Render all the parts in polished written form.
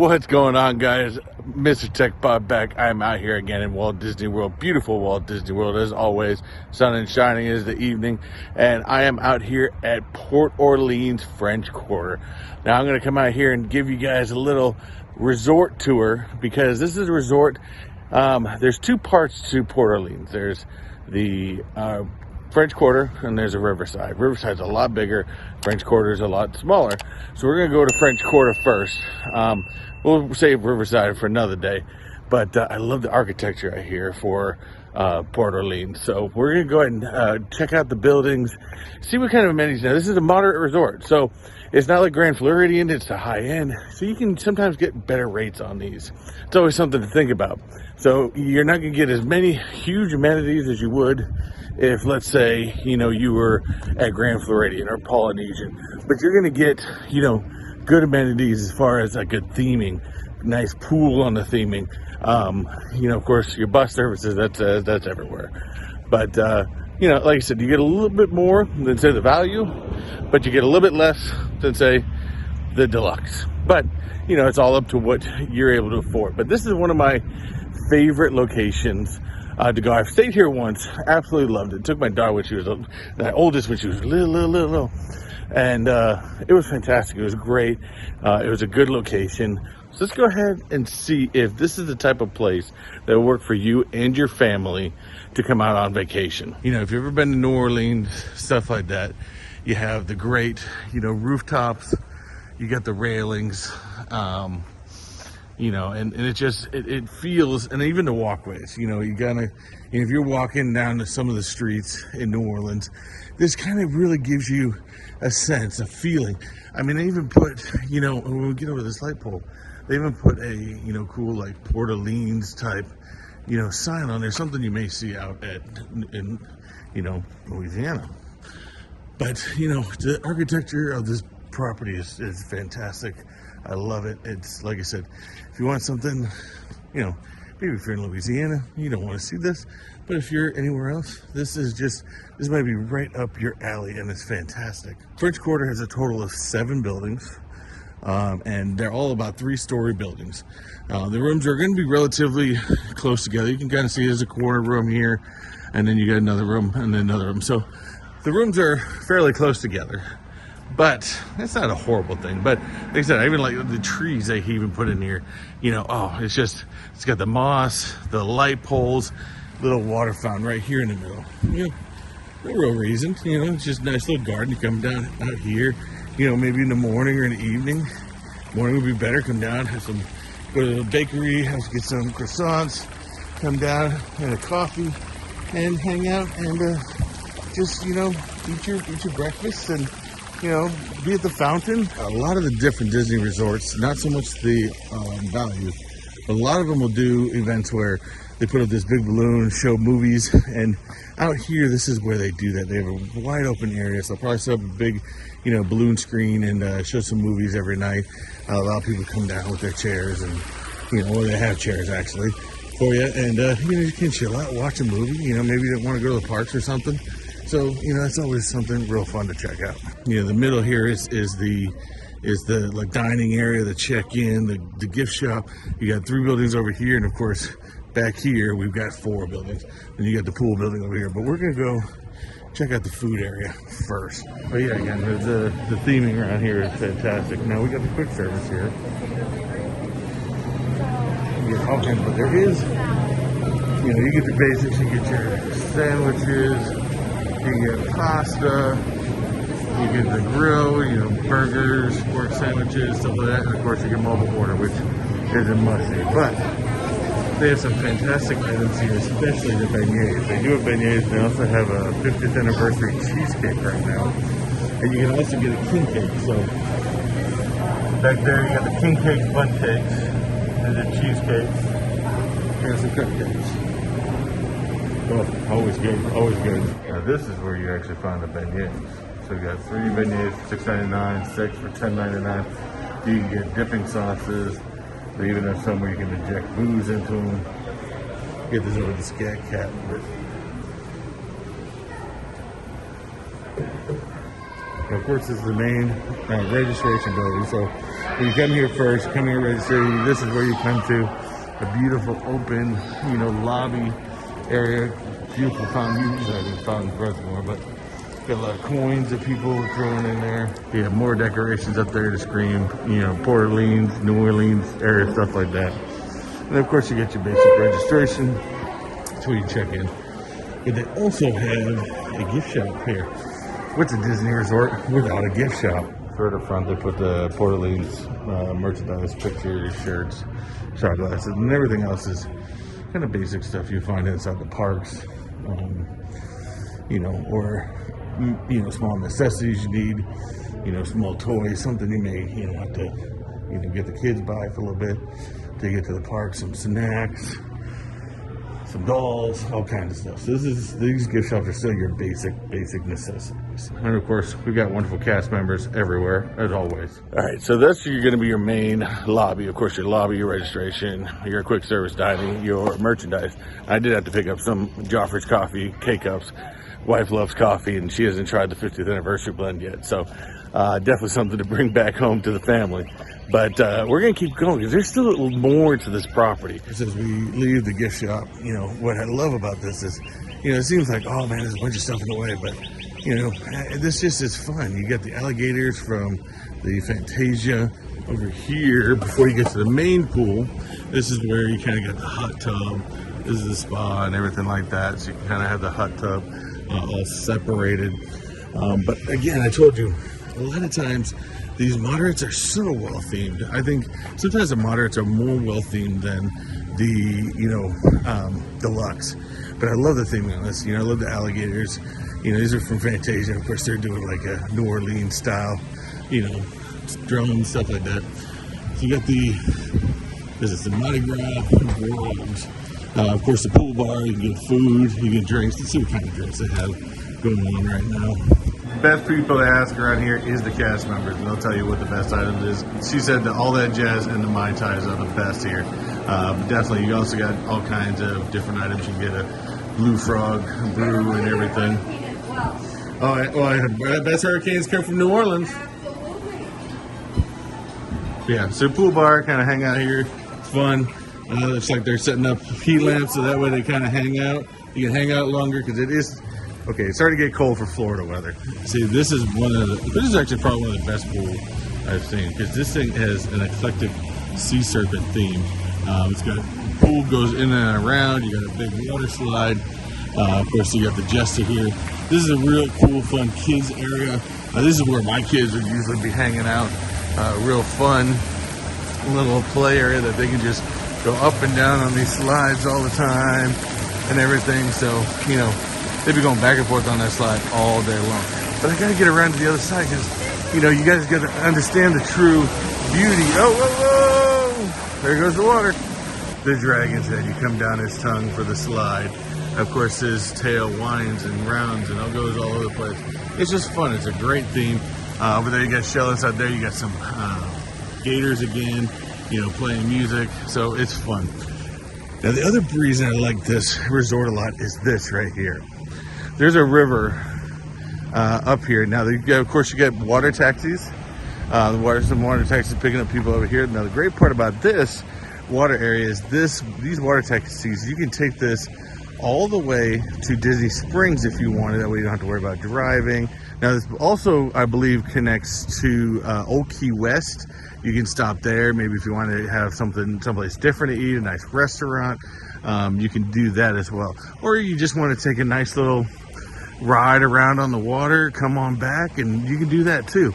What's going on, guys? Mr. Techbot back. I'm out here again in Walt Disney World. Beautiful Walt Disney World as always. Sun and shining is the evening. And I am out here at Port Orleans French Quarter. Now I'm going to come out here and give you guys a little resort tour because this is a resort. There's two parts to Port Orleans. There's the French Quarter and there's a Riverside. Riverside's a lot bigger. French Quarter is a lot smaller. So we're going to go to French Quarter first. We'll save Riverside for another day. But I love the architecture out here for Port Orleans. So we're going to go ahead and check out the buildings, see what kind of amenities. Now, this is a moderate resort. So it's not like Grand Floridian, it's a high end. So you can sometimes get better rates on these. It's always something to think about. So you're not going to get as many huge amenities as you would if, let's say, you were at Grand Floridian or Polynesian, but you're going to get, good amenities as far as like good theming, nice pool on the theming. Of course, your bus services, that's everywhere. But, like I said, you get a little bit more than, say, the value, but you get a little bit less than, say, the deluxe. But, it's all up to what you're able to afford. But this is one of my favorite locations to go. I've stayed here once, absolutely loved it. Took my daughter when she was the oldest, when she was little, and it was fantastic. It was great. It was a good location. So let's go ahead and see if this is the type of place that will work for you and your family to come out on vacation. If you've ever been to New Orleans, stuff like that, you have the great, rooftops. You got the railings. And it just, it feels, and even the walkways, you gotta, if you're walking down to some of the streets in New Orleans, this kind of really gives you a sense, a feeling. I mean, they even put, when we get over this light pole, they even put a, cool, like, Port Orleans type, sign on there, something you may see out in Louisiana. But, the architecture of this property is fantastic. I love it. It's, like I said, if you want something, maybe if you're in Louisiana, you don't want to see this, but if you're anywhere else, this might be right up your alley, and it's fantastic. French Quarter has a total of 7 buildings, and they're all about 3-story buildings. The rooms are going to be relatively close together. You can kind of see there's a corner room here, and then you got another room, and then another room. So the rooms are fairly close together. But it's not a horrible thing. But like I said, I even like the trees they even put in here. It's got the moss, the light poles, little water fountain right here in the middle. No real reason. It's just a nice little garden. You come down out here, maybe in the morning or in the evening. Morning would be better. Come down, go to the bakery, get some croissants, come down, have a coffee, and hang out and just eat your breakfast and be at the fountain. A lot of the different Disney resorts, not so much the value, but a lot of them will do events where they put up this big balloon, show movies, and out here, this is where they do that. They have a wide open area, so they'll probably set up a big, balloon screen and show some movies every night. Allow people to come down with their chairs and, or they have chairs actually for you, and you can chill out, watch a movie. Maybe you don't want to go to the parks or something. So, it's always something real fun to check out. The middle here is the like dining area, the check-in, the gift shop. You got 3 buildings over here, and of course, back here, we've got 4 buildings. And you got the pool building over here. But we're gonna go check out the food area first. But yeah, again, the theming around here is fantastic. Now, we got the quick service here. You get all kinds, but there is, you get the basics, you get your sandwiches, you get pasta, you get the grill, burgers, pork sandwiches, stuff like that, and of course you get mobile order, which is a must-see. But they have some fantastic items here, especially the beignets. They do have beignets. They also have a 50th anniversary cheesecake right now, and you can also get a king cake. So back there you got the king cake, bun cakes, and the cheesecakes, and some cupcakes. Oh, always good, always good. Now this is where you actually find the beignets. So you got 3 beignets, $6.99, 6 for $10.99. You can get dipping sauces. They even have some where you can inject booze into them. Get this over the Scat Cat. So of course, this is the main registration building. So when you come here first, come here register. This is where you come to a beautiful open, lobby area. Beautiful fountain. Usually I do fountain for more, but got a lot of coins that people are throwing in there. You have more decorations up there to scream, Port Orleans, New Orleans area, stuff like that. And of course, you get your basic registration. That's where you check in. But they also have a gift shop here. What's a Disney resort without a gift shop? Right up front, they put the Port Orleans merchandise, pictures, shirts, shot glasses, and everything else is kind of basic stuff you find inside the parks. Or small necessities you need, small toys, something you may, have to, get the kids by for a little bit to get to the park, some snacks, some dolls, all kinds of stuff. So these gift shops are still your basic necessities. And of course, we've got wonderful cast members everywhere, as always. All right, so that's going to be your main lobby. Of course, your lobby, your registration, your quick service dining, your merchandise. I did have to pick up some Joffrey's coffee, K-Cups. Wife loves coffee, and she hasn't tried the 50th anniversary blend yet. So definitely something to bring back home to the family. But we're going to keep going because there's still more to this property. As we leave the gift shop, what I love about this is, it seems like, oh man, there's a bunch of stuff in the way, but, this just is fun. You got the alligators from the Fantasia over here. Before you get to the main pool, this is where you kind of got the hot tub. This is the spa and everything like that. So you can kind of have the hot tub all separated. But again, I told you, a lot of times, these moderates are so well themed. I think sometimes the moderates are more well themed than the deluxe. But I love the theming on this. I love the alligators. These are from Fantasia. Of course, they're doing like a New Orleans style, drone stuff like that. So you got the Mardi Gras groves. Of course, the pool bar. You can get food. You get drinks. Let's see what kind of drinks they have going on right now. Best people to ask around here is the cast members, and they'll tell you what the best items is. She said that all that jazz and the Mai Tais are the best here. But definitely, you also got all kinds of different items. You can get a Blue Frog brew and everything. Best hurricanes come from New Orleans. Yeah, so pool bar, kind of hang out here. It's fun. Looks like they're setting up heat lamps so that way they kind of hang out. You can hang out longer because it is. Okay, it's starting to get cold for Florida weather. See, this is actually probably one of the best pools I've seen because this thing has an eclectic sea serpent theme. It's got pool goes in and around. You got a big water slide. Of course, you got the Jester here. This is a real cool, fun kids area. This is where my kids would usually be hanging out. Real fun little play area that they can just go up and down on these slides all the time and everything. So, they'd be going back and forth on that slide all day long. But I gotta get around to the other side because, you guys gotta understand the true beauty. Oh, whoa, whoa! There goes the water. The dragon's head, you come down his tongue for the slide. Of course, his tail winds and rounds and it goes all over the place. It's just fun. It's a great theme. Over there, you got Shell inside there. You got some gators again, playing music. So it's fun. Now, the other reason I like this resort a lot is this right here. There's a river up here. Now, of course, you get water taxis. Some water taxis picking up people over here. Now, the great part about this water area is these water taxis, you can take this all the way to Disney Springs if you wanted. That way you don't have to worry about driving. Now, this also, I believe, connects to Old Key West. You can stop there. Maybe if you want to have someplace different to eat, a nice restaurant, you can do that as well. Or you just want to take a nice little ride around on the water, come on back, and you can do that too.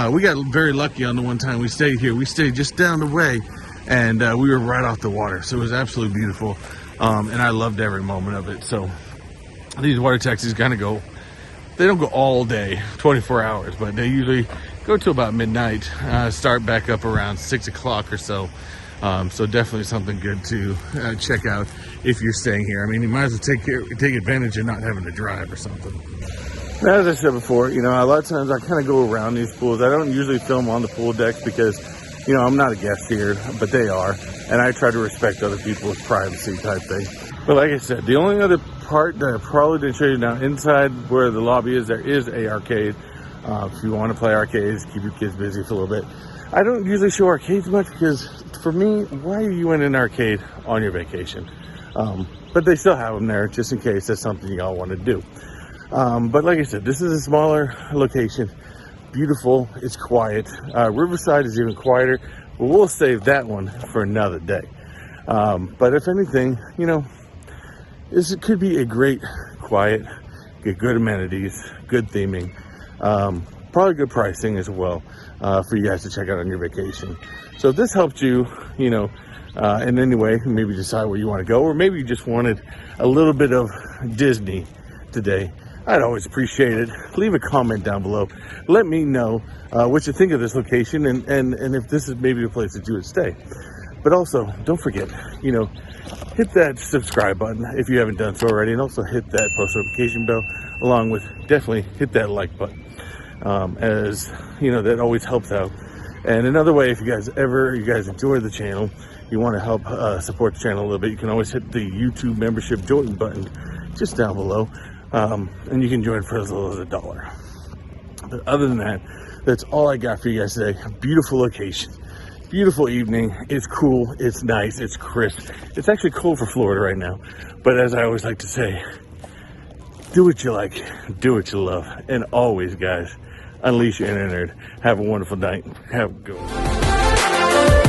We got very lucky on the one time we stayed here. We stayed just down the way, and we were right off the water, so it was absolutely beautiful. And I loved every moment of it. So these water taxis kind of go, they don't go all day, 24 hours, but they usually go to about midnight, start back up around 6 o'clock or so. So definitely something good to check out if you're staying here. I mean, you might as well take advantage of not having to drive or something. Now, as I said before, a lot of times I kind of go around these pools. I don't usually film on the pool decks because, I'm not a guest here, but they are. And I try to respect other people's privacy type thing. But like I said, the only other part that I probably didn't show you now, inside where the lobby is, there is a arcade. If you want to play arcades, keep your kids busy for a little bit. I don't usually show arcades much because for me, why are you in an arcade on your vacation? But they still have them there just in case that's something y'all want to do. But like I said, this is a smaller location. Beautiful, it's quiet. Riverside is even quieter, but we'll save that one for another day. But if anything, you know, this could be a great, quiet, get good amenities, good theming, probably good pricing as well, for you guys to check out on your vacation. So if this helped you, you know, in any way, maybe decide where you want to go, or maybe you just wanted a little bit of Disney today, I'd always appreciate it. Leave a comment down below. Let me know what you think of this location, and if this is maybe a place that you would stay. But also, don't forget, you know, hit that subscribe button if you haven't done so already, and also hit that post notification bell, along with definitely hit that like button, as you know, that always helps out. And another way, if you guys enjoy the channel, you want to help support the channel a little bit, you can always hit the YouTube membership join button just down below, and you can join for as little as $1. But other than that, that's all I got for you guys today. Beautiful location, beautiful evening. It's cool, it's nice, it's crisp. It's actually cold for Florida right now, but as I always like to say, do what you like, do what you love, and always, guys, unleash your inner nerd. Have a wonderful night. Have a good one.